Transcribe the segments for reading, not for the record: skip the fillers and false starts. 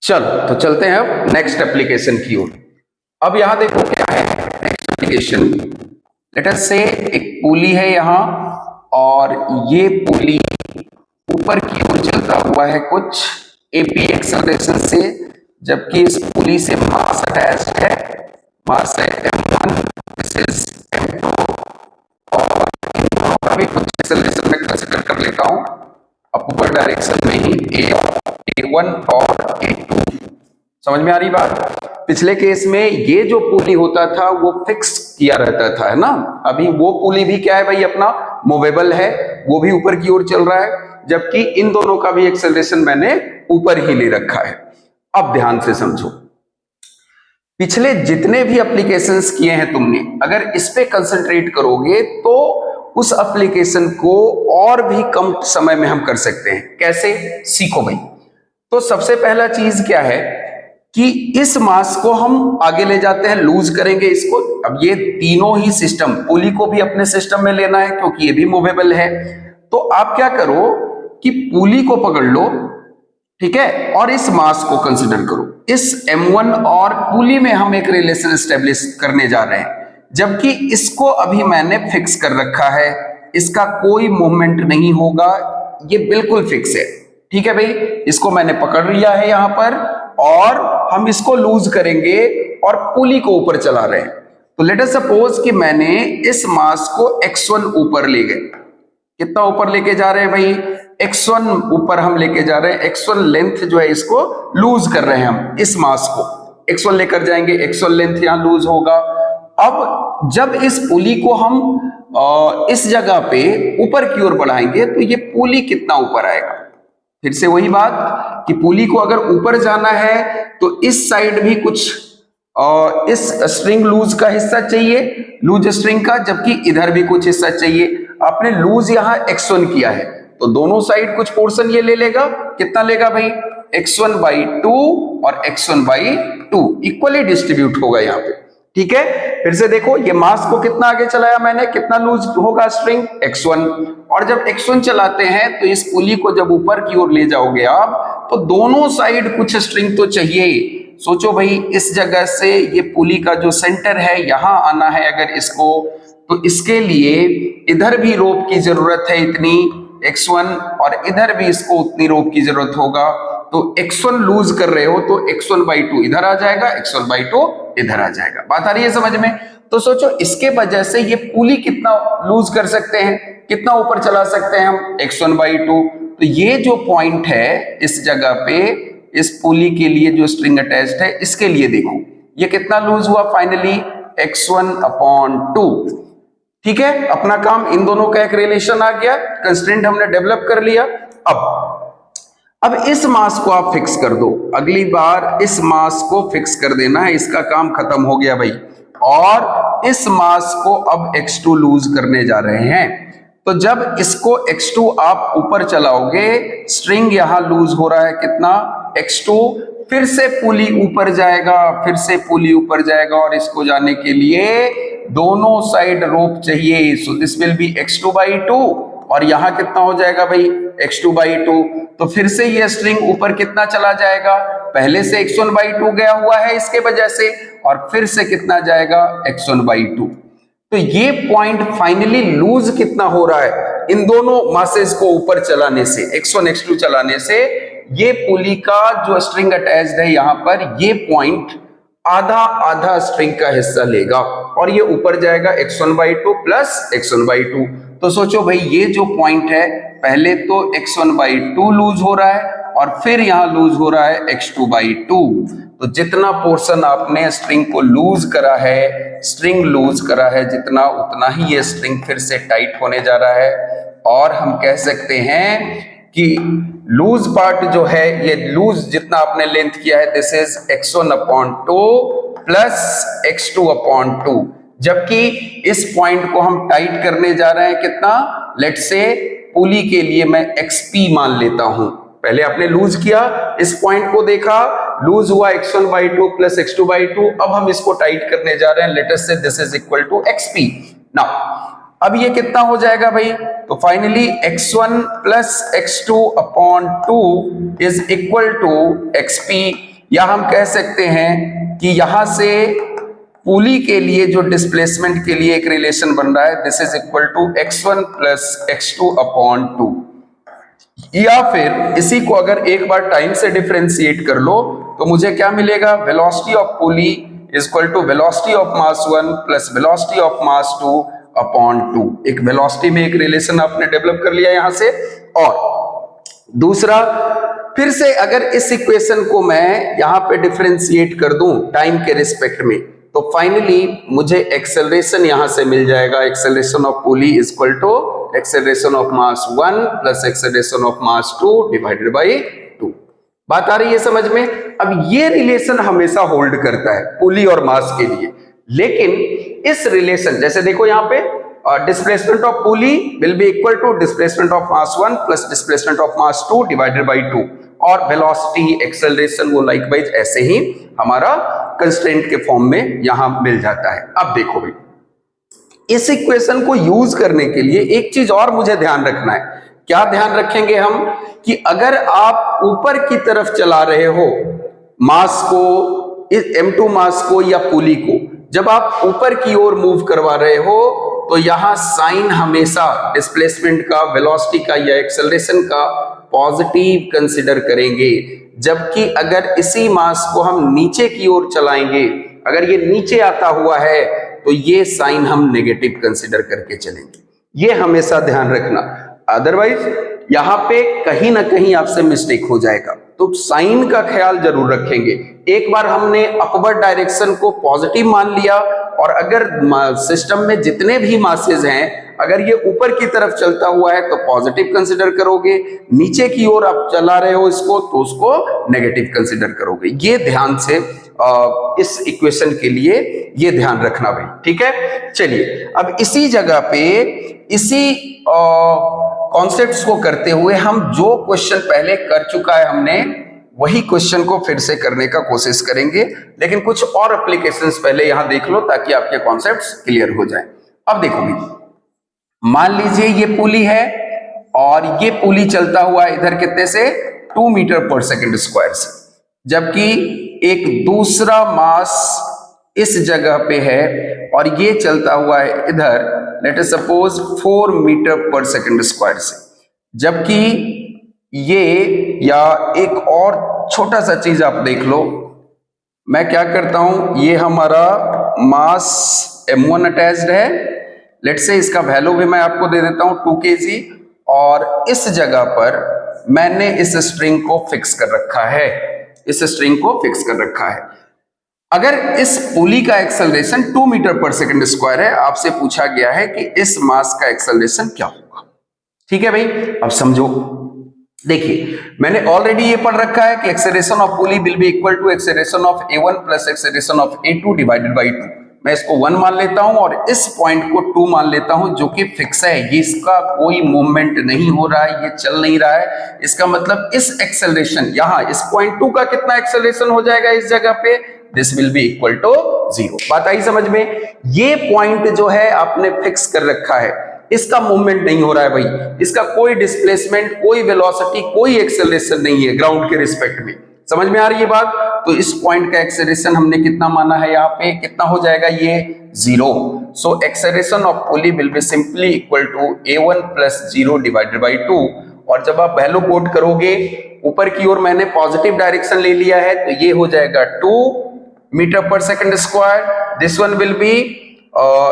चलो तो चलते हैं अब नेक्स्ट एप्लीकेशन की ओर। अब यहां देखो क्या है नेक्स्ट एप्लीकेशन। लेट अस से एक पुली है यहां और ये पुली ऊपर की ओर चलता हुआ है कुछ एपी एक्सेलरेशन से, जबकि इस पुली से मास अटैच्ड है। मास है m1, दिस इज m2 और इन दोनों का भी कुछ एक्सेलरेशन में कंसीडर कर लेता हूं अपर डायरेक्शन में ही a1 और a2। समझ में आ रही बात? पिछले केस में ये जो पुली होता था वो फिक्स किया रहता था, है ना। अभी वो पुली भी क्या है भाई, अपना मूवेबल है, वो भी ऊपर की ओर चल रहा है, जबकि इन दोनों का भी एक्सेलरेशन मैंने ऊपर ही ले रखा है। अब ध्यान से समझो, पिछले जितने भी एप्लीकेशंस किए हैं तुमने, अगर इस पे कंसंट्रेट करोगे तो उस एप्लीकेशन को और भी कम समय में हम कर सकते हैं। कैसे? सीखो भाई। तो सबसे पहला चीज क्या है कि इस मास को हम आगे ले जाते हैं, लूज करेंगे इसको। अब ये तीनों ही सिस्टम, पुली को भी अपने सिस्टम में लेना है क्योंकि ये भी मूवेबल है। तो आप क्या करो कि पुली को पकड़ लो, ठीक है, और इस मास को कंसिडर करो। इस m1 और पुली में हम एक रिलेशन स्टेब्लिश करने जा रहे हैं, जबकि इसको अभी मैंने फिक्स कर रखा है, इसका कोई मूवमेंट नहीं होगा, ये बिल्कुल फिक्स है। ठीक है भाई, इसको मैंने पकड़ लिया है यहां पर और हम इसको लूज करेंगे और पुली को ऊपर चला रहे हैं। तो लेट अस सपोज कि मैंने इस मास को x1 ऊपर ले गए। कितना ऊपर लेके जा रहे हैं भाई? x1 ऊपर हम लेके जा रहे हैं। x1 लेंथ जो है इसको लूज कर रहे हैं हम, इस मास को x1 लेकर जाएंगे, x1 लेंथ यहां लूज होगा। अब जब इस पुली को हम इस जगह पे ऊपर की ओर बढ़ाएंगे तो ये पुली कितना ऊपर आएगा? फिर से वही बात कि पुली को अगर ऊपर जाना है तो इस साइड भी कुछ इस स्ट्रिंग लूज का हिस्सा चाहिए, लूज स्ट्रिंग का, जबकि इधर भी कुछ हिस्सा चाहिए। आपने लूज यहां x1 किया है तो दोनों साइड कुछ पोर्शन ये ले लेगा। कितना लेगा भाई? x1/2 और x1/2 इक्वली डिस्ट्रीब्यूट होगा यहां पे। ठीक है, फिर से देखो, ये मास को कितना आगे चलाया मैंने, कितना लूज होगा स्ट्रिंग? x1। और जब x1 चलाते हैं तो इस पुली को जब ऊपर की ओर ले जाओगे आप तो दोनों साइड कुछ स्ट्रिंग तो चाहिए। सोचो भाई, इस जगह से ये पुली का जो सेंटर है यहां आना है अगर इसको, तो इसके लिए इधर भी रोप की जरूरत है इतनी x1 और इधर भी इसको उतनी रोप की जरूरत होगा। तो x1 लूज कर रहे हो तो x1/2 इधर आ जाएगा, x1/2 इधर आ जाएगा। बात आ रही है समझ में? तो सोचो इसके वजह से ये पुली कितना लूज कर सकते हैं, कितना ऊपर चला सकते हैं हम? x1/2। तो ये जो पॉइंट है इस जगह पे, इस पुली के लिए जो स्ट्रिंग अटैच्ड है, इसके लिए देखो ये कितना लूज हुआ फाइनली? x1/2। ठीक है, अपना काम, इन दोनों का एक रिलेशन आ गया, कंस्ट्रेंट हमने डेवलप कर लिया। अब इस मास को आप फिक्स कर दो, अगली बार इस मास को फिक्स कर देना है, इसका काम खत्म हो गया भाई। और इस मास को अब x2 लूज करने जा रहे हैं। तो जब इसको x2 आप ऊपर चलाओगे, स्ट्रिंग यहां लूज हो रहा है, कितना? x2। फिर से पुली ऊपर जाएगा, फिर से पुली ऊपर जाएगा और इसको जाने के लिए दोनों साइड रोप चाहिए। So this will B x2/2 और यहां कितना हो जाएगा भाई? x2/2। तो फिर से ये स्ट्रिंग ऊपर कितना चला जाएगा? पहले से x1/2 गया हुआ है इसके वजह से, और फिर से कितना जाएगा? x1/2। तो ये पॉइंट फाइनली लूज कितना हो रहा है इन दोनों मासेस को ऊपर चलाने से, x1 x2 चलाने से? ये पुली का जो स्ट्रिंग अटैच्ड है यहां पर, ये पॉइंट आधा आधा स्ट्रिंग का हिस्सा लेगा और ये ऊपर जाएगा x1/2 प्लस x1/2। तो सोचो भाई, ये जो पॉइंट है, पहले तो x1/2 लूज हो रहा है और फिर यहां लूज हो रहा है x2/2। तो जितना पोर्शन आपने स्ट्रिंग को लूज करा है, स्ट्रिंग लूज करा है जितना, उतना ही ये स्ट्रिंग फिर से टाइट होने जा रहा है। और हम कह सकते हैं कि लूज पार्ट जो है, ये लूज जितना आपने लेंथ किया है, this is x1/2 plus x2/2। जबकि इस पॉइंट को हम टाइट करने जा रहे हैं कितना? लेट से पुली के लिए मैं xp मान लेता हूं। पहले आपने लूज किया, इस पॉइंट को देखा, लूज हुआ x1/2 प्लस x2/2। अब हम इसको टाइट करने जा रहे हैं, let us say this is equal to xp। Now अब ये कितना हो जाएगा भाई? तो finally x1 plus x2/2 is equal to xp। या हम कह सकते हैं कि यहां से पुली के लिए जो डिस्प्लेसमेंट के लिए एक रिलेशन बन रहा है, this is equal to x1 plus x2 upon 2। या फिर इसी को अगर एक बार टाइम से डिफरेंशिएट कर लो तो मुझे क्या मिलेगा, velocity of pulley is equal to velocity of mass 1 plus velocity of mass 2 upon 2। एक वेलोसिटी में एक रिलेशन आपने डेवलप कर लिया यहां से। और दूसरा, फिर से अगर इस इक्वेशन को मैं यहां पे डिफरेंशिएट कर दूं टाइम के रिस्पेक्ट में, तो फाइनली मुझे एक्सेलरेशन यहां से मिल जाएगा, acceleration of pulley is equal to acceleration of mass 1 plus acceleration of mass 2 divided by 2। बात आ रही है समझ में? अब ये रिलेशन हमेशा होल्ड करता है पुली और मास के लिए, लेकिन इस रिलेशन, जैसे देखो यहां पे displacement of pulley will be equal to displacement of mass 1 plus displacement of mass 2 divided by 2, और वेलोसिटी एक्सेलरेशन वो लाइकवाइज ऐसे ही हमारा कंस्ट्रेंट के फॉर्म में यहां मिल जाता है। अब देखो भाई, इस इक्वेशन को यूज करने के लिए एक चीज और मुझे ध्यान रखना है। क्या ध्यान रखेंगे हम, कि अगर आप ऊपर की तरफ चला रहे हो मास को, इस M2 मास को या पुली को, जब आप ऊपर की ओर मूव करवा रहे हो तो यहां साइन हमेशा डिस्प्लेसमेंट का, वेलोसिटी का या एक्सेलरेशन का पॉजिटिव कंसिडर करेंगे, जबकि अगर इसी मास को हम नीचे की ओर चलाएंगे, अगर ये नीचे आता हुआ है तो ये साइन हम नेगेटिव कंसिडर करके चलेंगे। ये हमेशा ध्यान रखना, अदरवाइज यहां पे कहीं ना कहीं आपसे मिस्टेक हो जाएगा। तो साइन का ख्याल जरूर रखेंगे। एक बार हमने अपवर्ड डायरेक्शन को पॉजिटिव मान लिया, और अगर सिस्टम में जितने भी मासेस हैं, अगर ये ऊपर की तरफ चलता हुआ है तो पॉजिटिव कंसिडर करोगे, नीचे की ओर आप चला रहे हो इसको तो उसको नेगेटिव कंसिडर करोगे। ये ध्यान से इस इक्वेशन के लिए ये ध्यान रखना भाई, ठीक है। चलिए, अब इसी जगह पे इसी कॉन्सेप्ट्स को करते हुए हम जो क्वेश्चन पहले कर चुका है हमने, वही क्वेश्चन को फिर से करने का कोशिश करेंगे, लेकिन कुछ और एप्लीकेशंस पहले यहां देख लो ताकि आपके कॉन्सेप्ट्स क्लियर हो जाएं। अब देखो भाई, मान लीजिए ये पुली है और ये पुली चलता हुआ इधर कितने से, 2 मीटर पर सेकंड स्क्वायर से, जबकि एक दूसरा मास इस जगह पे है और ये चलता हुआ है इधर, late us suppose 4 meter per second square से, जबकि ये, या एक और छोटा सा चीज आप देख लो, मैं क्या करता हूं, ये हमारा मास M1 अटैच्ड है, लेट्स से इसका वैल्यू भी मैं आपको दे देता हूं 2 kg, और इस जगह पर मैंने इस स्ट्रिंग को फिक्स कर रखा है, इस स्ट्रिंग को फिक्स कर रखा है। अगर इस पुली का acceleration 2 meter per second square है, आपसे पूछा गया है कि इस मास का एक्सेलरेशन क्या होगा। ठीक है भाई, अब समझो, देखिए मैंने ऑलरेडी ये पढ़ रखा है कि acceleration of pulley will be equal to acceleration of A1 plus acceleration of A2 divided by 2। मैं इसको 1 मान लेता हूं और इस पॉइंट को 2 मान लेता हूं, जो कि फिक्स है, ये इसका कोई मूवमेंट नहीं हो रहा है, ये चल नहीं रहा है। इसका मतलब इस एक्सेलरेशन, यहां इस पॉइंट 2 का कितना एक्सेलरेशन हो जाएगा इस जगह पे, this will be equal to 0। बात आई समझ में? ये पॉइंट जो है आपने फिक्स कर रखा है, इसका मूवमेंट नहीं हो रहा है भाई, इसका कोई डिस्प्लेसमेंट, कोई वेलोसिटी, कोई एक्सेलरेशन नहीं है ग्राउंड के रिस्पेक्ट में। समझ में आ रही है बात? तो इस पॉइंट का एक्सेलरेशन हमने कितना माना है, यहाँ पे कितना हो जाएगा, ये 0। So acceleration of pulley will be simply equal to A1 plus 0 divided by 2। और जब आप वैल्यू कोट करोगे, ऊपर की ओर मैंने पॉजिटिव डायरेक्शन ले लिया है, तो ये हो जाएगा 2 meter per second square. This one will be,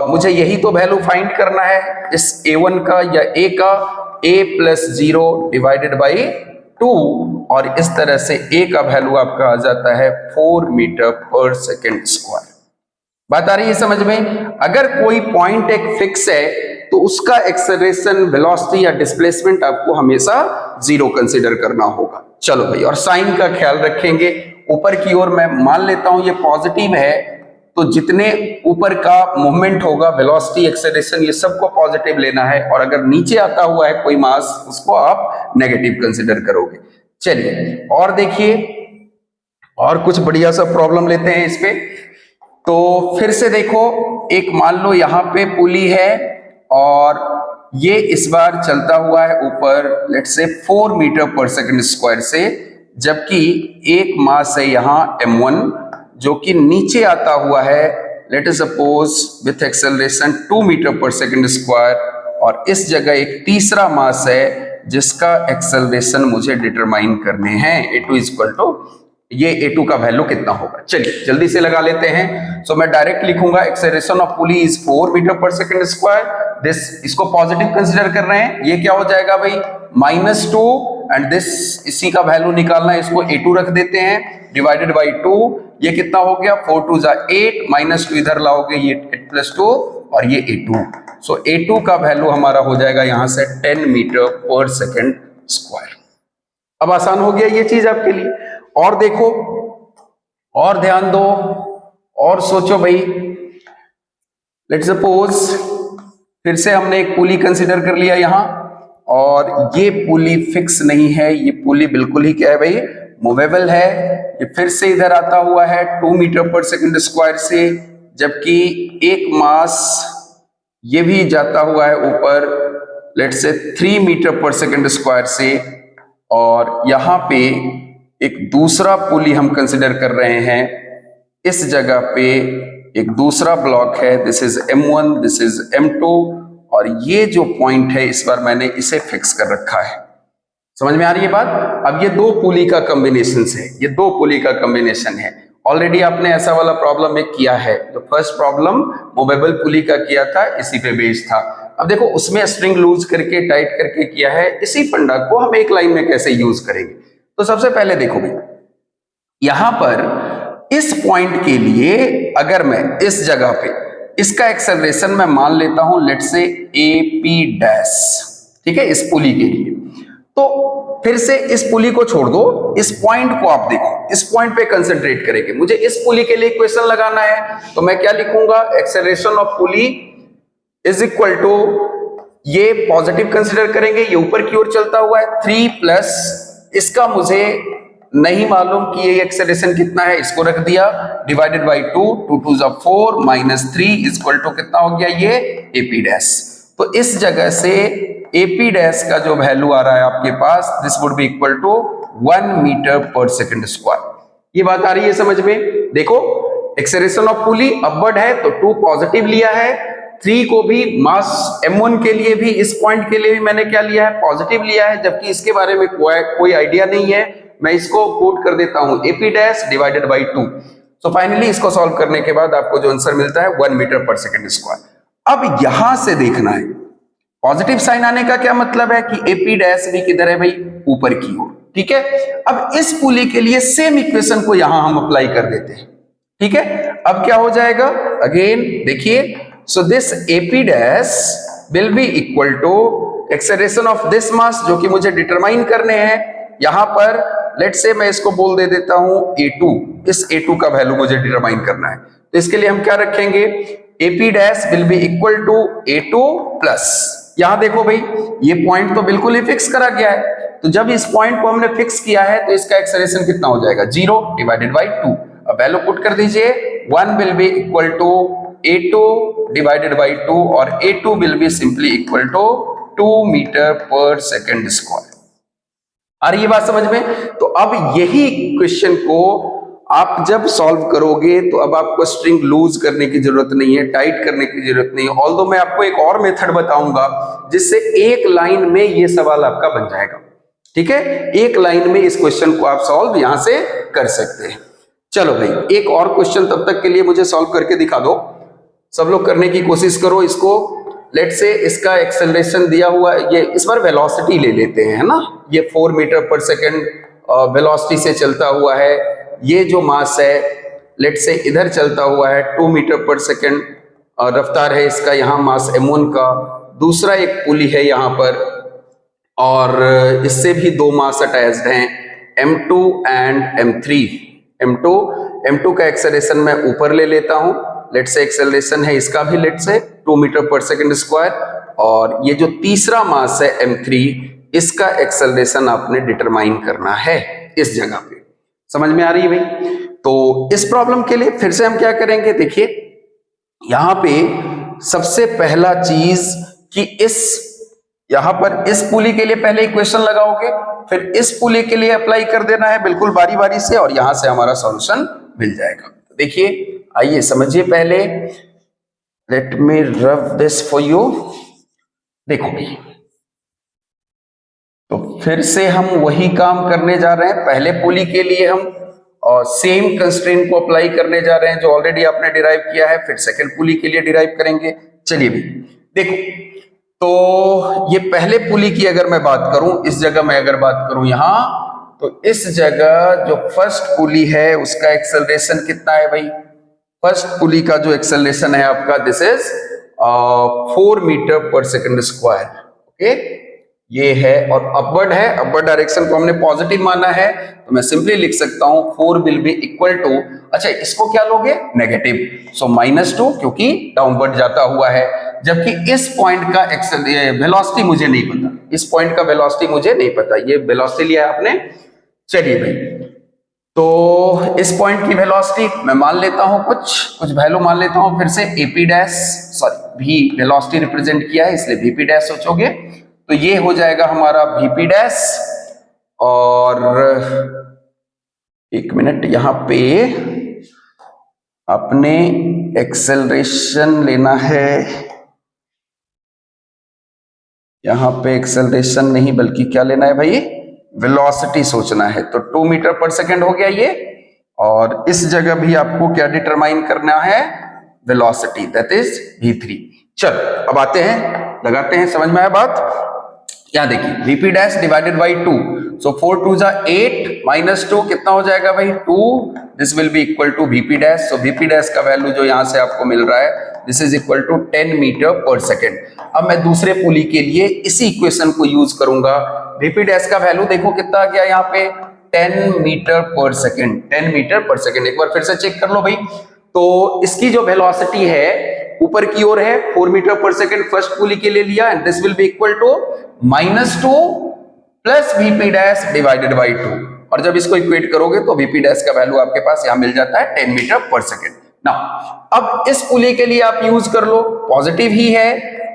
मुझे यही तो वैल्यू फाइंड करना है इस A1 का या A का, A प्लस 0 डिवाइडेड बाई 2, और इस तरह से A का वैल्यू आपका आ जाता है 4 मीटर पर सेकंड स्क्वायर। बात आ रही है समझ में? अगर कोई पॉइंट एक फिक्स है तो उसका एक्सेलरेशन, वेलोसिटी या डिस्प्लेसमेंट आपको हमेशा 0 कंसीडर करना होगा। चलो भाई, और साइन का ख्याल रखेंगे। ऊपर की ओर मैं मान लेता हूं ये पॉजिटिव है, तो जितने ऊपर का मूवमेंट होगा, वेलोसिटी, एक्सेलरेशन, ये सबको पॉजिटिव लेना है, और अगर नीचे आता हुआ है कोई मास, उसको आप नेगेटिव कंसीडर करोगे। चलिए और देखिए, और कुछ बढ़िया सा प्रॉब्लम लेते हैं इस पे। तो फिर से देखो, एक मान लो यहां पे पुली है और ये इस बार चलता हुआ है ऊपर, let's say 4 meter per second square से, जबकि एक मास है यहाँ m1 जो कि नीचे आता हुआ है let us suppose with acceleration 2 meter per second square, और इस जगह एक तीसरा मास है जिसका एक्सेलरेशन मुझे डिटरमाइन करने हैं। a2 इक्वल टू ये a2 का वैल्यू कितना होगा, चलिए जल्दी से लगा लेते हैं। सो मैं डायरेक्ट लिखूंगा acceleration of pulley is 4 meter per second square, this इसको पॉजिटिव कंसीडर कर रहे हैं, ये क्या हो जाएगा भाई -2 एंड दिस इसी का वैल्यू निकालना है, इसको a2 रख देते हैं डिवाइडेड बाई 2, ये कितना हो गया 4 2 जा 8 -2 इधर लाओगे ये 8 + 2 और ये a2। सो a2 का वैल्यू हमारा हो जाएगा यहां से 10 मीटर पर सेकंड स्क्वायर। अब आसान हो गया ये चीज आपके लिए। और देखो और ध्यान दो और सोचो भाई, लेट्स सपोज फिर से हमने एक पुली कंसीडर कर लिया यहां, और ये पुली फिक्स नहीं है, ये पुली बिल्कुल ही क्या है भाई मूवेबल है। ये फिर से इधर आता हुआ है 2 मीटर पर सेकंड स्क्वायर से, जबकि एक मास ये भी जाता हुआ है ऊपर let's say 3 metre per second square से, और यहां पे एक दूसरा पुली हम कंसिडर कर रहे हैं, इस जगह पे एक दूसरा ब्लॉक है, this is m1 this is m2, और ये जो पॉइंट है इस बार मैंने इसे फिक्स कर रखा है। समझ में आ रही है बात। अब ये दो पुली का कॉम्बिनेशन है, ये दो पुली का कॉम्बिनेशन है। ऑलरेडी आपने ऐसा वाला प्रॉब्लम एक किया है, तो फर्स्ट प्रॉब्लम मूवेबल पुली का किया था, इसी पे बेस्ड था। अब देखो उसमें स्ट्रिंग लूज करके टाइट करके किया है, इसी फंडा को हम एक लाइन में कैसे यूज करेंगे। तो सबसे पहले देखो भाई यहां पर इस पॉइंट के लिए अगर मैं इस जगह पे इसका एक्सेलरेशन मैं मान लेता हूं लेट्स से AP', ठीक है, इस पुली के लिए। तो फिर से इस पुली को छोड़ दो, इस पॉइंट को आप देखो, इस पॉइंट पे कंसंट्रेट करेंगे। मुझे इस पुली के लिए इक्वेशन लगाना है, तो मैं क्या लिखूंगा, acceleration of pulley is equal to, ये पॉजिटिव कंसिडर करेंगे, ये ऊपर की ओर चलता हुआ है 3 प्लस इसका मुझे नहीं मालूम कि ये एक्सेलरेशन कितना है, इसको रख दिया डिवाइडेड बाई 2, 2 2 जा 4 -3 इक्वल टू कितना हो गया ये AP'। तो इस जगह से AP' का जो वैल्यू आ रहा है आपके पास, this would be equal to 1 metre per second square. ये बात आ रही है समझ में। देखो एक्सेलरेशन ऑफ पुली अपवर्ड है तो 2 पॉजिटिव लिया है, 3 को भी मास m1 के लिए भी इस पॉइंट के लिए भी मैंने क्या लिया है पॉजिटिव लिया है, जबकि इसके बारे में कोई आइडिया नहीं है। मैं इसको कोट कर देता हूं AP' divided by 2। So finally इसको सॉल्व करने के बाद आपको जो आंसर मिलता है 1 मीटर पर सेकंड स्क्वायर। अब यहां से देखना है पॉजिटिव साइन आने का क्या मतलब है कि AP' भी किधर है भाई ऊपर की ओर, ठीक है। अब इस पुली के लिए सेम इक्वेशन को यहां हम अप्लाई कर देते हैं, ठीक है। अब क्या हो जाएगा अगेन देखिए, so this AP' will be equal to acceleration of this mass जो कि मुझे डिटरमाइन करने हैं। यहां पर लेट्स से मैं इसको बोल दे देता हूं A2, इस A2 का वैल्यू मुझे डिटरमाइन करना है, तो इसके लिए हम क्या रखेंगे, AP' will be equal to A2 plus, यहां देखो भाई ये पॉइंट तो बिल्कुल ही फिक्स करा गया है, तो जब इस पॉइंट को हमने फिक्स किया है तो इसका एक्सेलरेशन कितना हो जाएगा 0 डिवाइडेड बाई 2। अब वैल्यू पुट कर दीजिए, 1 will be equal to A2 divided by 2 और A2 will be simply equal to 2 meter per second square. आ रही है बात समझ में। तो अब यही क्वेश्चन को आप जब सॉल्व करोगे तो अब आपको स्ट्रिंग लूज करने की जरूरत नहीं है, टाइट करने की जरूरत नहीं है। ऑल्दो मैं आपको एक और मेथड बताऊंगा जिससे एक लाइन में ये सवाल आपका बन जाएगा, ठीक है। एक लाइन में इस क्वेश्चन को आप सॉल्व यहां से कर सकते हैं। चलो भाई एक और क्वेश्चन तब तक के लिए मुझे सॉल्व करके दिखा दो, सब लोग करने की कोशिश करो इसको। लेट से इसका एक्सेलरेशन दिया हुआ है, ये इस बार वेलोसिटी ले लेते हैं, है ना। ये 4 मीटर पर सेकंड वेलोसिटी से चलता हुआ है, ये जो मास है लेट से इधर चलता हुआ है 2 मीटर पर सेकंड रफ्तार है इसका, यहाँ मास m1 का। दूसरा एक पुली है यहाँ पर और इससे भी 2 मास अटैच्ड हैं m2 एंड m3। m2 का एक्सेलरेशन मैं ऊपर ले लेता हूं, लेट से एक्सेलरेशन है इसका भी लेट से 2 मीटर पर सेकंड स्क्वायर, और ये जो तीसरा मास है m3 इसका एक्सेलरेशन आपने डिटरमाइन करना है इस जगह पे। समझ में आ रही है भाई। तो इस प्रॉब्लम के लिए फिर से हम क्या करेंगे, देखिए यहां पे सबसे पहला चीज कि इस यहां पर इस पुली के लिए पहले इक्वेशन लगाओगे, फिर इस पुली के लिए अप्लाई कर देना है बिल्कुल बारी बारी से, और यहां से हमारा सॉल्यूशन मिल जाएगा। देखिए, आइए समझिए पहले। Let me rub this for you. देखो भाई, तो फिर से हम वही काम करने जा रहे हैं। पहले पुली के लिए हम और सेम कंस्ट्रेंट को अप्लाई करने जा रहे हैं जो ऑलरेडी आपने डिराइव किया है, फिर सेकंड पुली के लिए डिराइव करेंगे। चलिए भी देखो, तो ये पहले पुली की अगर मैं बात करूं, इस जगह मैं अगर बात करूं यहां, तो इस जगह जो फर्स्ट पुली है उसका एक्सेलरेशन कितना है भाई? फर्स्ट पुली का जो एक्सेलरेशन है आपका, this is 4 meter per second square. Okay, ये है, और अपवर्ड है, अपवर्ड डायरेक्शन को हमने पॉजिटिव माना है, तो मैं सिंपली लिख सकता हूं 4 विल बी इक्वल टू, अच्छा इसको क्या लोगे? नेगेटिव, सो -2, क्योंकि डाउनवर्ड जाता हुआ है। जबकि इस पॉइंट का वेलोसिटी मुझे नहीं पता, इस पॉइंट का वेलोसिटी मुझे नहीं पता, ये वेलोसिटी लिया है आपने। चलिए भाई, तो इस पॉइंट की वेलोसिटी मैं मान लेता हूं, कुछ वैल्यू मान लेता हूं फिर से, एपी डैश, सॉरी भी वेलोसिटी रिप्रेजेंट किया है इसलिए वीपी डैश सोचोगे, तो ये हो जाएगा हमारा वीपी डैश। और एक मिनट, यहां पे अपने एक्सेलरेशन लेना है, यहां पे एक्सेलरेशन नहीं बल्कि क्या लेना है भाई? वेलोसिटी सोचना है। तो 2 मीटर पर सेकंड हो गया ये, और इस जगह भी आपको क्या डिटरमाइन करना है? Velocity, that is v3। चलो अब आते हैं, लगाते हैं, समझ में आया बात? यहां देखिए, vp डैश डिवाइडेड बाई 2, सो 4 2 जा 8 -2 कितना हो जाएगा भाई? 2। This will be equal to vp dash, so vp dash का वैल्यू जो यहां से आपको मिल रहा है, this is equal to 10 meter per second. अब मैं दूसरे पुली के लिए इसी इक्वेशन को यूज करूंगा। vp डैश का वैल्यू देखो कितना आ गया यहाँ पे, 10 meter per second, 10 meter per second. एक बार फिर से चेक कर लो भाई, तो इसकी जो वेलोसिटी है ऊपर की ओर है 4 मीटर पर सेकेंड, फर्स्ट पुली के लिए लिया, and this will be equal to -2 plus vp dash divided by 2, और जब इसको इक्वेट करोगे तो vp डैश का वैल्यू आपके पास यहां मिल जाता है 10 मीटर पर सेकेंड। ना, अब इस पुली के लिए आप यूज कर लो, पॉजिटिव ही है,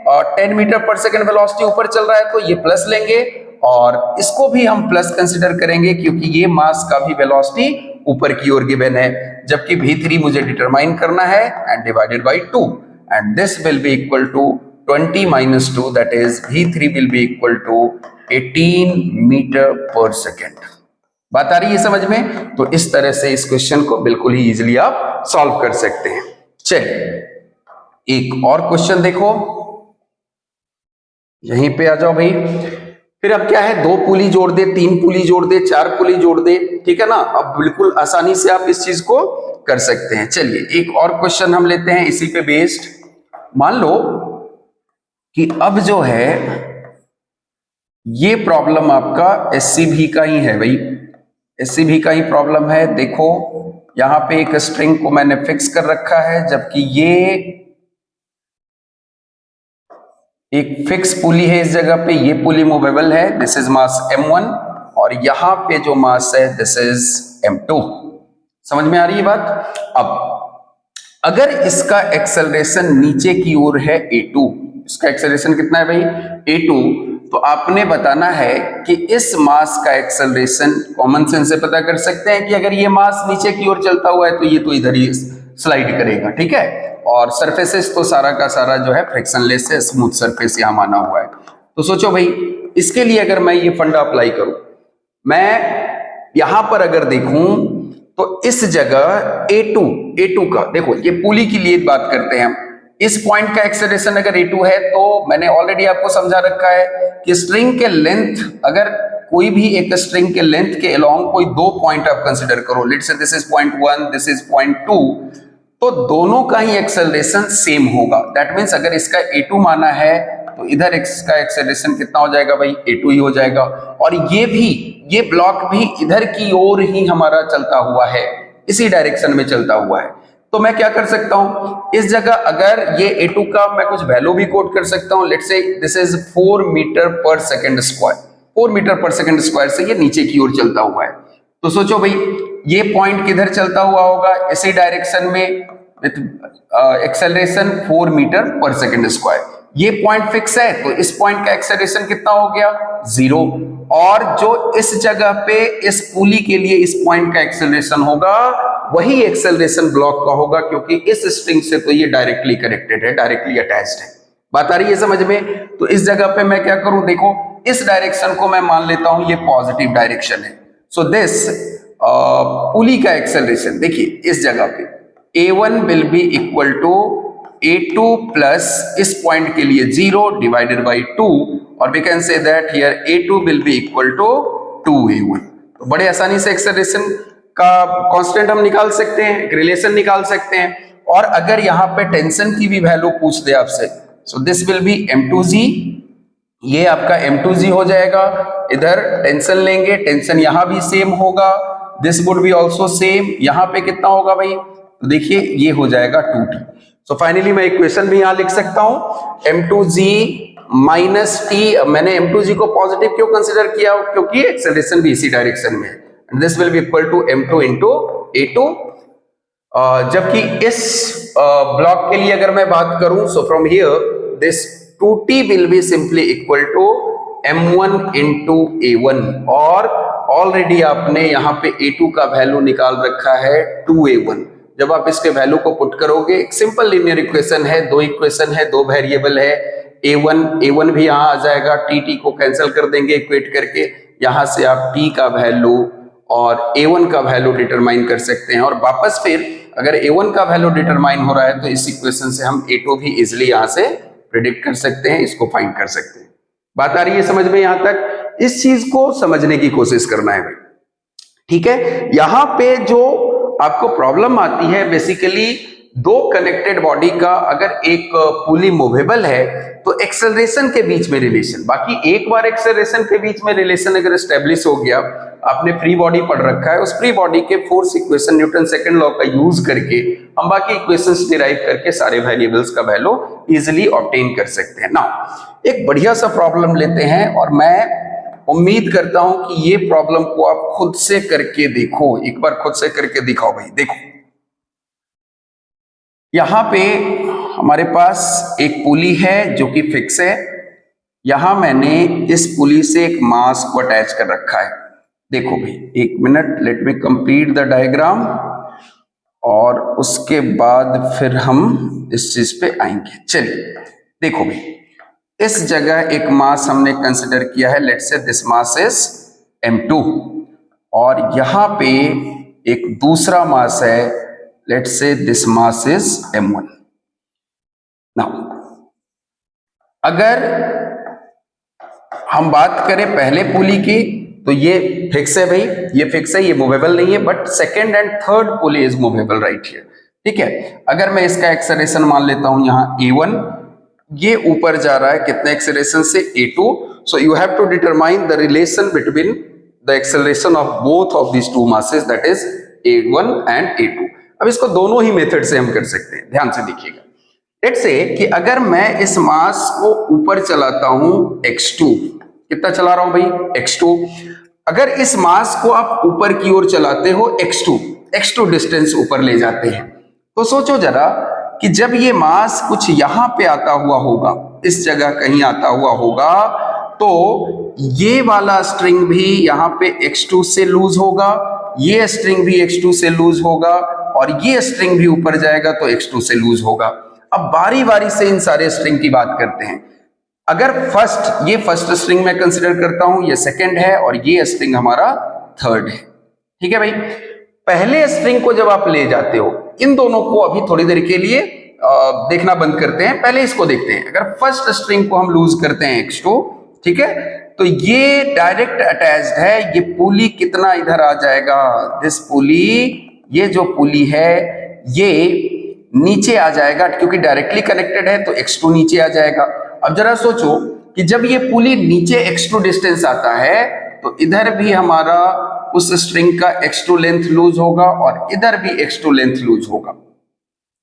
और 10 मीटर पर सेकेंड वेलोसिटी ऊपर चल रहा है तो ये प्लस लेंगे, और इसको भी हम प्लस कंसिडर करेंगे क्योंकि ये मास का भी वेलोसिटी ऊपर की ओर गिवन है, जबकि v3 मुझे डिटरमाइन करना है, and divided by 2, and this will be equal to 20 - 2, that is v3 will be equal to 18 meter per second. बात आ रही है समझ में? तो इस तरह से इस क्वेश्चन को बिल्कुल ही इजीली आप सॉल्व कर सकते हैं। चलिए एक और क्वेश्चन देखो, यहीं पे आ जाओ भाई। फिर अब क्या है, 2 पुली जोड़ दे, 3 पुली जोड़ दे, 4 पुली जोड़ दे, ठीक है ना? अब बिल्कुल आसानी से आप इस चीज को कर सकते हैं। चलिए एक और क्वेश्चन हम लेते हैं इसी पे बेस्ड। मान लो कि अब जो है ये प्रॉब्लम आपका एससीबी का ही है भाई, एससीबी का ही प्रॉब्लम है। देखो यहां पे एक स्ट्रिंग को मैंने फिक्स कर रखा है, जबकि ये एक फिक्स पुली है इस जगह पे, ये पुली मूवेबल है, दिस इज मास m1, और यहां पे जो मास है दिस इज m2। समझ में आ रही है बात? अब अगर इसका एक्सेलरेशन नीचे की ओर है a2, इसका एक्सेलरेशन कितना है भाई? a2, तो आपने बताना है कि इस मास का एक्सेलरेशन, कॉमन सेंस से पता कर सकते हैं कि अगर ये मास नीचे की ओर चलता हुआ है तो ये तो इधर ही स्लाइड करेगा, ठीक है? और सरफेसेस तो सारा का सारा जो है फ्रिक्शनलेस है, स्मूथ सरफेस यहां माना हुआ है। तो सोचो भाई, इसके लिए अगर मैं ये फंडा अप्लाई करूं, मैं यहां पर अगर देखूं तो इस जगह A2 का, देखो ये पुली के लिए बात करते हैं हम, इस पॉइंट का एक्सेलरेशन अगर A2 है, तो मैंने ऑलरेडी आपको समझा रखा है कि स्ट्रिंग के लेंथ, अगर कोई भी एक स्ट्रिंग के लेंथ के अलोंग कोई 2 पॉइंट आप कंसिडर करो, let's say this is point 1, this is point 2, तो दोनों का ही एक्सेलरेशन सेम होगा। दैट मीन्स अगर इसका A2 माना है तो इधर इसका एक्सेलरेशन कितना हो जाएगा भाई? A2 ही हो जाएगा। और ये ब्लॉक भी इधर की ओर ही हमारा चलता हुआ है, इसी डायरेक्शन में चलता हुआ है। तो मैं क्या कर सकता हूं, इस जगह अगर ये A2 का मैं कुछ वैल्यू भी कोट कर सकता हूं, let's say this is 4 meter per second square, 4 meter per second square से ये नीचे की ओर चलता हुआ है। तो सोचो भाई, ये पॉइंट किधर चलता हुआ होगा? इसी डायरेक्शन में, with acceleration 4 meter per second square. ये पॉइंट फिक्स है तो इस पॉइंट का एक्सेलरेशन कितना हो गया 0, और जो इस जगह पे इस पुली के लिए इस पॉइंट का एक्सेलरेशन होगा वही एक्सेलरेशन ब्लॉक का होगा, क्योंकि इस स्ट्रिंग से तो ये डायरेक्टली कनेक्टेड है, डायरेक्टली अटैच्ड है। बात आ रही है समझ में? तो इस जगह पे मैं क्या करूं, देखो इस डायरेक्शन को मैं मान लेता हूं ये पॉजिटिव डायरेक्शन है। सो दिस पुली का एक्सेलरेशन देखिए इस जगह पे a1 will be equal to a2 plus इस पॉइंट के लिए 0 डिवाइडेड बाई 2, और we can say that here a2 will be equal to 2a1। तो बड़े आसानी से एक्सेलरेशन का कांस्टेंट हम निकाल सकते हैं, एक रिलेशन निकाल सकते हैं। और अगर यहाँ पे टेंशन की भी वैल्यू पूछ दे आपसे, so this will B m2g, ये आपका m2g हो जाएगा। इधर टेंशन लेंगे, टेंशन यहां भी सेम होगा, this would B also same. यहां पे कितना होगा भाई, तो देखिए ये हो जाएगा 2t। सो फाइनली मैं इक्वेशन भी यहां लिख सकता हूं m2g माइनस टी। मैंने m2g को पॉजिटिव क्यों कंसिडर किया, क्योंकि एक्सेलरेशन भी इसी डायरेक्शन में है। This will be equal to m2 into a2। जबकि इस ब्लॉक के लिए अगर मैं बात करूं, so from here this 2t will be simply equal to m1 into a1, और ऑलरेडी आपने यहाँ पे a2 का वैल्यू निकाल रखा है 2a1। जब आप इसके वैल्यू को पुट करोगे, एक सिंपल लीनियर इक्वेशन है, दो इक्वेशन है, दो वेरिएबल है, a1 भी यहाँ आ जाएगा, टी को कैंसिल कर देंगे इक्वेट करके, यहां से आप t का वैल्यू और a1 का वैल्यू डिटरमाइन कर सकते हैं। और वापस फिर अगर a1 का वैल्यू डिटरमाइन हो रहा है तो इस इक्वेशन से हम a2 भी इजिली यहां से प्रेडिक्ट कर सकते हैं, इसको फाइंड कर सकते हैं। बात आ रही है समझ में? यहां तक इस चीज को समझने की कोशिश करना है भाई, ठीक है। यहां पे जो आपको प्रॉब्लम आती है बेसिकली दो कनेक्टेड बॉडी का अगर एक पुली मूवेबल है तो एक्सेलरेशन के बीच में रिलेशन, बाकी एक बार एक्सेलरेशन के बीच में रिलेशन अगर एस्टेब्लिश हो गया, आपने फ्री बॉडी पढ़ रखा है, उस फ्री बॉडी के force equation Newton second law का यूज करके हम बाकी इक्वेशंस डिराइव करके सारे वेरिएबल्स का वैल्यू इजीली ऑब्टेन कर सकते हैं। नाउ एक बढ़िया सा प्रॉब्लम लेते हैं, और मैं उम्मीद करता हूं कि ये प्रॉब्लम को आप खुद से करके देखो, एक बार खुद से करके दिखाओ भाई। देखो यहां पे हमारे पास एक पुली है जो कि फिक्स है, यहां मैंने इस पुली से एक मास को अटैच कर रखा है। देखो भाई एक minute, let me complete the diagram, और उसके बाद फिर हम इस चीज पे आएंगे। चलिए देखो भाई, इस जगह एक मास हमने कंसिडर किया है, let's say this mass is m2, और यहां पे एक दूसरा मास है, let's say this mass is m1। Now अगर हम बात करें पहले पुली की तो ये फिक्स है भाई, ये फिक्स है, ये मूवेबल नहीं है, but second and third pulley is movable right here, ठीक है। अगर मैं इसका एक्सेलरेशन मान लेता हूं यहां a1, ये ऊपर जा रहा है कितने एक्सेलरेशन से a2, so you have to determine the relation between the acceleration of both of these two masses, that is a1 and a2। अब इसको दोनों ही मेथड से हम कर सकते हैं, ध्यान से देखिएगा। लेट्स से कि अगर मैं इस मास को ऊपर चलाता हूं x2, कितना चला रहा हूं भाई x2, अगर इस मास को आप ऊपर की ओर चलाते हो x2 डिस्टेंस ऊपर ले जाते हैं, तो सोचो जरा कि जब ये मास कुछ यहां पे आता हुआ होगा, इस जगह कहीं आता हुआ होगा, तो ये वाला स्ट्रिंग भी यहां पे x2 से लूज होगा, ये स्ट्रिंग भी x2 से लूज होगा, और ये स्ट्रिंग भी ऊपर जाएगा तो x2 से लूज होगा। अब बारी बारी से इन सारे स्ट्रिंग की बात करते हैं। अगर ये फर्स्ट स्ट्रिंग मैं कंसिडर करता हूं, ये सेकंड है, और ये स्ट्रिंग हमारा थर्ड है, ठीक है भाई। पहले स्ट्रिंग को जब आप ले जाते हो, इन दोनों को अभी थोड़ी देर के लिए देखना बंद करते हैं, पहले इसको देखते हैं। अगर फर्स्ट स्ट्रिंग को हम लूज करते हैं x2, ठीक है, तो ये डायरेक्ट अटैच्ड है, ये पुली कितना इधर आ जाएगा, दिस पुली, ये जो पुली है ये नीचे आ जाएगा, क्योंकि डायरेक्टली कनेक्टेड है तो x2 नीचे आ जाएगा। अब जरा सोचो कि जब ये पुली नीचे x2 डिस्टेंस आता है तो इधर भी हमारा उस स्ट्रिंग का x2 लेंथ लूज होगा, और इधर भी x2 लेंथ लूज होगा।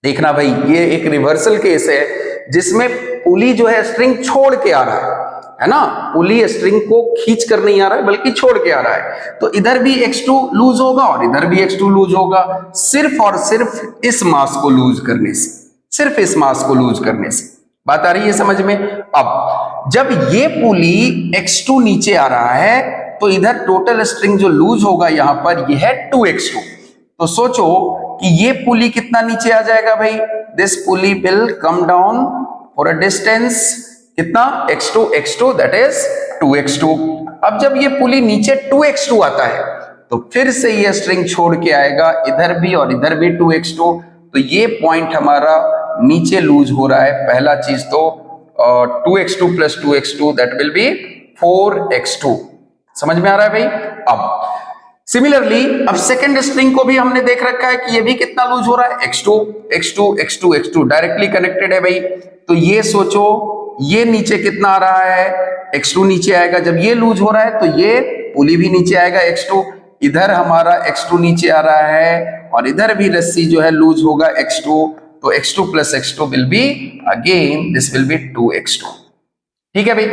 देखना भाई ये एक रिवर्सल केस है जिसमें पुली जो है स्ट्रिंग छोड़ के आ रहा है ना, पुली स्ट्रिंग को खींच कर नहीं आ रहा है बल्कि छोड़ के आ रहा है, तो इधर भी x2 लूज होगा और इधर भी x2 लूज होगा, सिर्फ और सिर्फ इस मास को लूज करने से, सिर्फ इस मास को लूज करने से। बात आ रही है समझ में? अब जब ये पुली x2 नीचे आ रहा है तो इधर टोटल स्ट्रिंग जो लूज होगा यहां पर ये है 2x2। तो सोचो कि ये पुली कितना नीचे आ जाएगा भाई, this pulley will come down for a distance कितना x2 दैट इज 2x2। अब जब ये पुली नीचे 2x2 आता है तो फिर से ये स्ट्रिंग छोड़ के आएगा इधर भी और इधर भी 2x2। तो ये पॉइंट हमारा नीचे लूज हो रहा है। पहला चीज तो 2x2 plus 2x2 that will be 4x2। समझ में आ रहा है भाई? अब सिमिलरली अब सेकेंड स्ट्रिंग को भी हमने देख रखा है कि ये भी कितना लूज हो रहा है, x2 डायरेक्टली कनेक्टेड है भाई। तो ये सोचो ये नीचे कितना आ रहा है, x2 नीचे आएगा। जब ये लूज हो रहा है तो ये पुली भी नीचे आएगा x2। इधर हमारा x2 नीचे आ रहा है और इधर भी रस्सी जो है लूज होगा x2। तो x2 plus x2 will be again this will B 2x2। ठीक है भाई?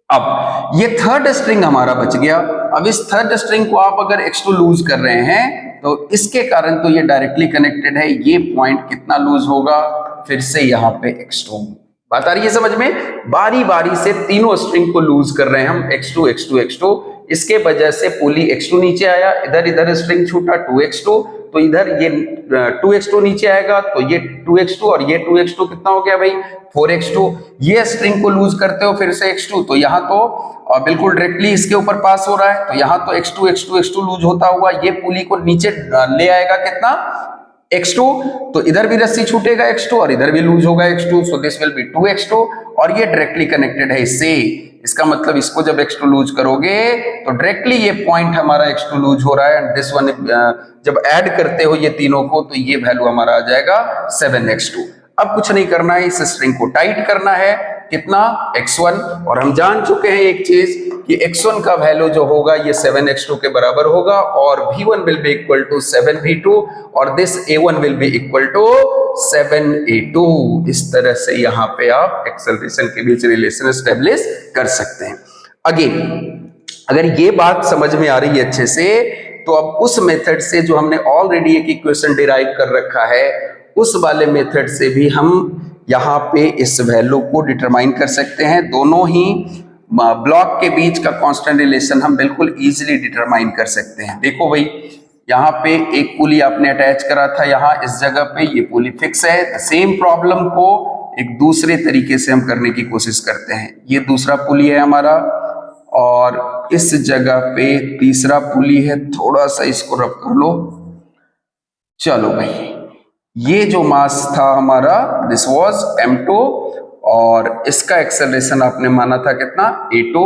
अब ये थर्ड स्ट्रिंग हमारा बच गया। अब इस थर्ड स्ट्रिंग को आप अगर x2 लूज कर रहे हैं तो इसके कारण तो ये डायरेक्टली कनेक्टेड है। ये पॉइंट कितना लूज होगा, फिर से यहां पे x2। बात आ रही है समझ में? बारी बारी से तीनों स्ट्रिंग को लूज कर रहे हैं हम, x2। इसके वजह से पुली x2 नीचे आया, इधर इधर स्ट्रिंग छूटा 2x2। तो इधर ये 2x2 नीचे आएगा तो ये 2x2 और ये 2x2 कितना हो गया भाई 4x2। ये स्ट्रिंग को लूज करते हो फिर से x2, तो यहाँ तो बिल्कुल डायरेक्टली इसके ऊपर पास हो रहा है। तो यहाँ तो x2 लूज होता हुआ ये पुली को नीचे ले आएगा कितना x2। तो इधर भी रस्सी छूटेगा x2 और इधर भी लूज होगा x2। So this will B 2x2 और ये डायरेक्टली कनेक्टेड है इससे। इसका मतलब इसको जब x2 लूज करोगे तो डायरेक्टली ये पॉइंट हमारा x2 लूज हो रहा है एंड दिस वन जब ऐड करते हो ये तीनों को तो ये वैल्यू हमारा आ जाएगा 7x2। अब कुछ नहीं करना है, इस स्ट्रिंग को टाइट करना है कितना x1। और हम जान चुके हैं एक चीज कि x1 का वैल्यू जो होगा ये 7x2 के बराबर होगा और v1 will be equal to 7v2 और this a1 will be equal to 7a2। इस तरह से यहां पे आप एक्सेलरेशन के बीच रिलेशन एस्टेब्लिश कर सकते हैं। अगेन अगर ये बात समझ में आ रही है अच्छे से तो अब उस मेथड से जो हमने ऑलरेडी एक इक्वेशन डिराइव कर रखा है उस वाले मेथड से भी हम यहाँ पे इस वैल्यू को डिटरमाइन कर सकते हैं। दोनों ही ब्लॉक के बीच का कांस्टेंट रिलेशन हम बिल्कुल इजीली डिटरमाइन कर सकते हैं। देखो भाई यहाँ पे एक पुली आपने अटैच करा था, यहाँ इस जगह पे ये पुली फिक्स है। सेम प्रॉब्लम को एक दूसरे तरीके से हम करने की कोशिश करते हैं। ये दूसरा पुली है हमारा और इस जगह पे तीसरा पुली है। थोड़ा सा इसको रब कर लो। चलो भाई ये जो मास था हमारा दिस वाज m2 और इसका एक्सेलरेशन आपने माना था कितना a2,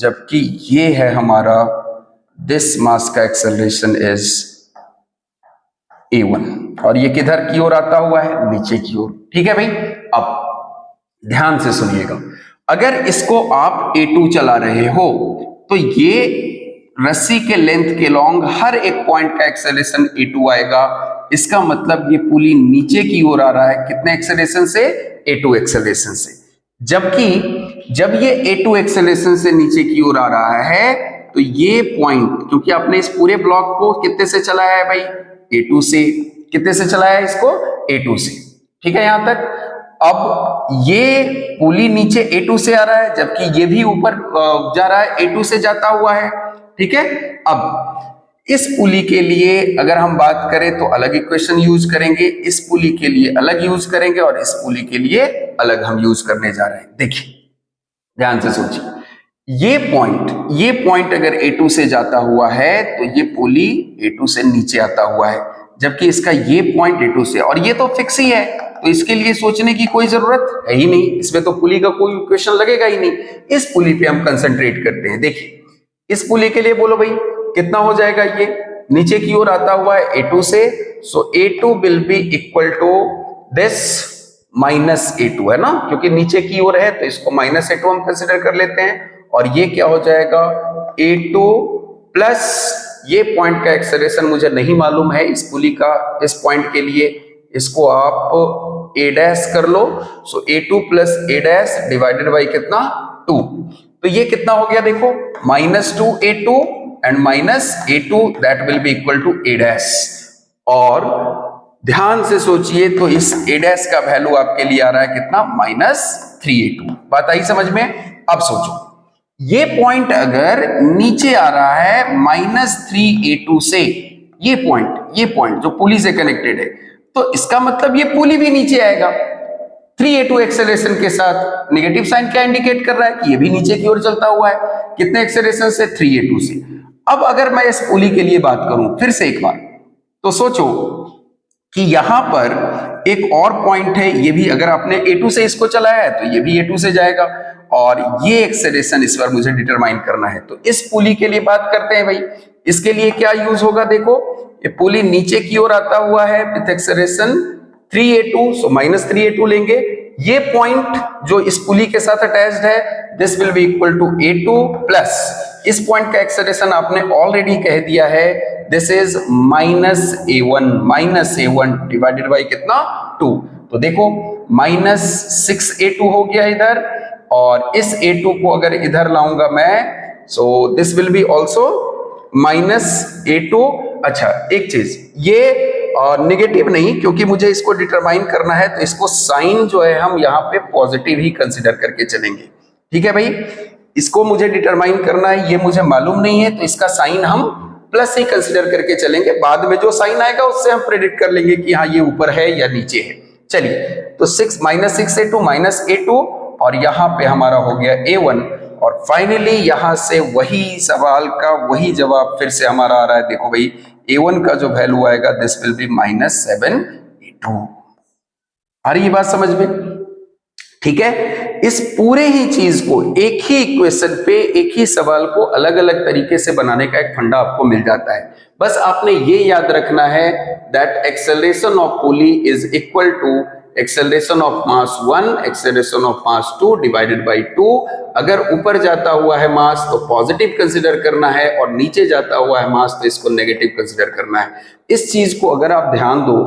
जबकि ये है हमारा दिस मास का एक्सेलरेशन इज a1 और ये किधर की ओर आता हुआ है, नीचे की ओर। ठीक है भाई? अब ध्यान से सुनिएगा, अगर इसको आप a2 चला रहे हो तो ये रस्सी के लेंथ के लॉन्ग हर एक पॉइंट का एक्सेलरेशन a2 आएगा। इसका मतलब ये पुली नीचे की ओर आ रहा है कितने एक्सेलरेशन से, a2 एक्सेलरेशन से। जबकि जब ये a2 एक्सेलरेशन से नीचे की ओर आ रहा है तो ये पॉइंट, क्योंकि आपने इस पूरे ब्लॉक को कितने से चलाया है भाई, a2 से। कितने से चलाया है इसको, a2 से। ठीक है यहां तक? अब ये पुली नीचे a2 से आ रहा है जबकि ये भी ऊपर जा रहा है, a2 से जाता हुआ है। ठीक है? अब इस पुली के लिए अगर हम बात करें तो अलग इक्वेशन यूज करेंगे, इस पुली के लिए अलग यूज करेंगे और इस पुली के लिए अलग हम यूज करने जा रहे हैं। देखिए ध्यान से सोचिए, ये पॉइंट अगर a2 से जाता हुआ है तो ये पुली a2 से नीचे आता हुआ है, जबकि इसका ये पॉइंट a2 से, और ये तो फिक्स ही है तो इसके लिए सोचने की कोई जरूरत है ही नहीं। इसमें तो पुली का कोई इक्वेशन लगेगा ही नहीं। इस पुली पे हम कंसंट्रेट करते हैं। देखिए इस पुली के लिए बोलो भाई कितना हो जाएगा, ये नीचे की ओर आता हुआ है a2 से। So a2 will be equal to this minus a2 है ना, क्योंकि नीचे की ओर है तो इसको माइनस a2 हम कंसिडर कर लेते हैं। और ये क्या हो जाएगा, a2 प्लस ये पॉइंट का एक्सेलरेशन मुझे नहीं मालूम है इस पुली का, इस पॉइंट के लिए इसको आप a डैश कर लो। सो a2 plus a dash divided by कितना 2। तो ये कितना हो गया देखो, -2a2 and -a2 that will be equal to a dash। और ध्यान से सोचिए तो इस a डैश का वैल्यू आपके लिए आ रहा है कितना, -3a2। बात आई समझ में? अब सोचो, ये पॉइंट अगर नीचे आ रहा है -3a2 से, ये पॉइंट जो पुली से कनेक्टेड है, तो इसका मतलब ये पुली भी नीचे आएगा 3a2 एक्सेलरेशन के साथ। नेगेटिव साइन क्या इंडिकेट कर रहा है कि ये भी नीचे की ओर चलता हुआ है। कितने एक्सेलरेशन से? 3a2 से। अब अगर मैं इस पुली के लिए बात करूं फिर से एक बार, तो सोचो कि यहां पर एक और पॉइंट है, ये भी अगर आपने a2 से इसको चलाया है तो ये भी a2 से जाएगा, और ये एक्सेलरेशन इस बार मुझे डिटरमाइन करना है। तो इस पुली के लिए बात करते हैं भाई, इसके लिए क्या यूज होगा? देखो, ये पुली नीचे की ओर आता हुआ है with acceleration 3a2, so -3a2 लेंगे। ये पॉइंट जो इस पुली के साथ अटैच्ड है, this will be equal to a2 plus इस पॉइंट का एक्सेलरेशन आपने ऑलरेडी कह दिया है, this is -a1 divided by कितना, 2। तो देखो -6a2 हो गया इधर, और इस a2 को अगर इधर लाऊंगा मैं, so this will B also -a2। अच्छा, एक चीज, ये नेगेटिव नहीं, क्योंकि मुझे इसको डिटरमाइन करना है, तो इसको साइन जो है हम यहाँ पे पॉजिटिव ही कंसिडर करके चलेंगे। ठीक है भाई, इसको मुझे डिटरमाइन करना है, ये मुझे मालूम नहीं है, तो इसका साइन हम प्लस ही कंसिडर करके चलेंगे। बाद में जो साइन आएगा उससे हम प्रेडिक्ट कर लेंगे कि हाँ ये ऊपर है या नीचे है। चलिए, तो -6a2 -a2, और यहाँ पे हमारा हो गया a1, और फाइनली यहां से वही सवाल का वही जवाब फिर से हमारा आ रहा है। देखो भाई, a1 का जो वैल्यू आएगा, दिस विल बी -7a2। आ रही है बात समझ में? ठीक है, इस पूरे ही चीज को एक ही इक्वेशन पे, एक ही सवाल को अलग अलग तरीके से बनाने का एक फंडा आपको मिल जाता है। बस आपने ये याद रखना है that acceleration of pulley is equal to acceleration of mass 1 acceleration of mass 2 divided by 2। अगर ऊपर जाता हुआ है मास तो पॉजिटिव कंसिडर करना है, और नीचे जाता हुआ है मास तो इसको नेगेटिव कंसिडर करना है। इस चीज को अगर आप ध्यान दो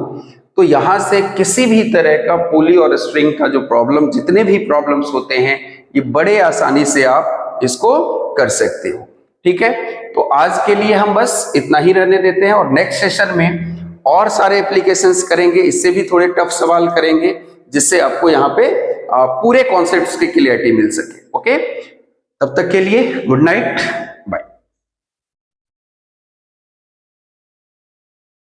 तो यहां से किसी भी तरह का पुली और स्ट्रिंग का जो प्रॉब्लम, जितने भी प्रॉब्लम्स होते हैं, ये बड़े आसानी से आप इसको कर सकते हो। ठीक है, तो आज के लिए हम बस इतना ही रहने देते हैं, और नेक्स्ट सेशन में और सारे एप्लीकेशंस करेंगे, इससे भी थोड़े टफ सवाल करेंगे, जिससे आपको यहाँ पे पूरे कॉन्सेप्ट्स की क्लियरिटी मिल सके। ओके, तब तक के लिए गुड नाइट।